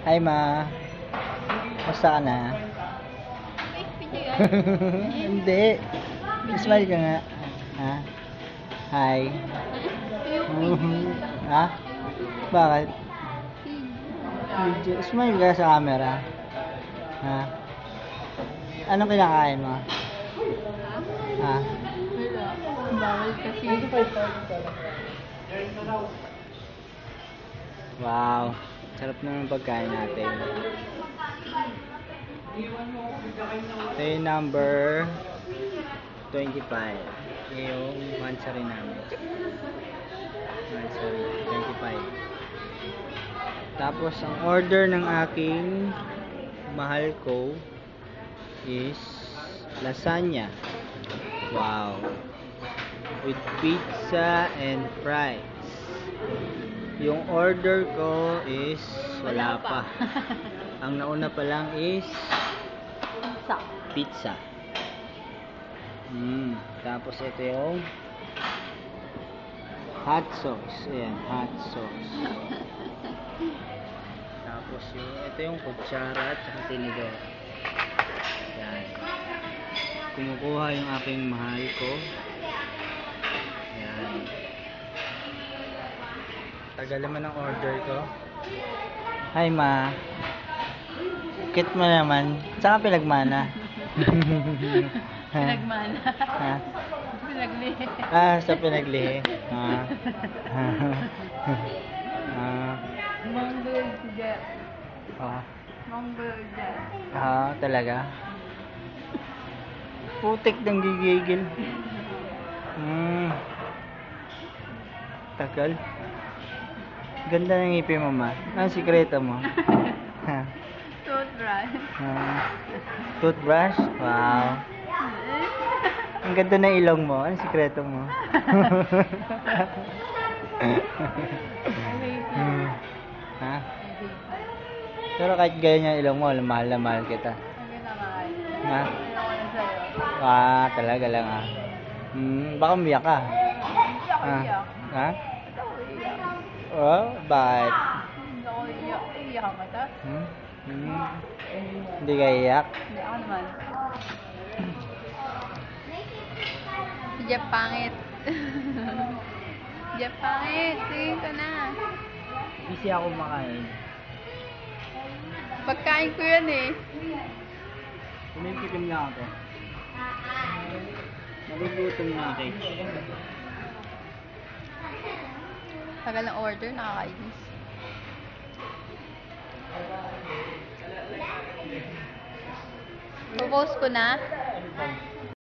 Hi, Ma. Kumusta ka na? Hindi. Smile ka nga. Ha? Hi. Ha? Bakit? Smile ka sa camera. Ha? Anong kinakain mo? Ha? Bawal kasi. Wow. Sarap naman ang pagkain natin. Ito yung number 25. Yung mansari namin. Mansari 25. Tapos ang order ng aking mahal ko is lasagna. Wow. With pizza and fries. Yung order ko is wala pa. Ang nauna pa lang is pizza. Tapos ito yung hot sauce. Ayan, hot sauce. Tapos ito yung kutsara at saka tinidor. Ayan. Kumukuha yung aking mahal ko. Ayan. Tagal naman ang order ko. Hi, Ma. Kit mo naman. Saan ka pinagmana? Pinagmana. Ha? Pinaglihi. Sa pinaglihi. Mongol siya. Mongol siya. Talaga? Putik ng gigigil. Tagal. Ganda ng ngipin mo, Ma. Anong sikreto mo? Toothbrush. Toothbrush? Wow. Ang ganda ng ilong mo. Anong sikreto mo? Ha? Pero kahit ganyan yung ilong mo, mahal na mahal kita. Ha? Talaga lang baka umiyak ka. Ha? Bakit? Iyak ka ta? Hindi ka iyak? Hindi ako naman. Jeff pangit. Jeff pangit. Tingin ka na. Busy ako makain. Pagkain ko yan eh. Tumikitim lang ako. Nagugutom na ako. Tagal ng order, nakakainis. Popost ko na.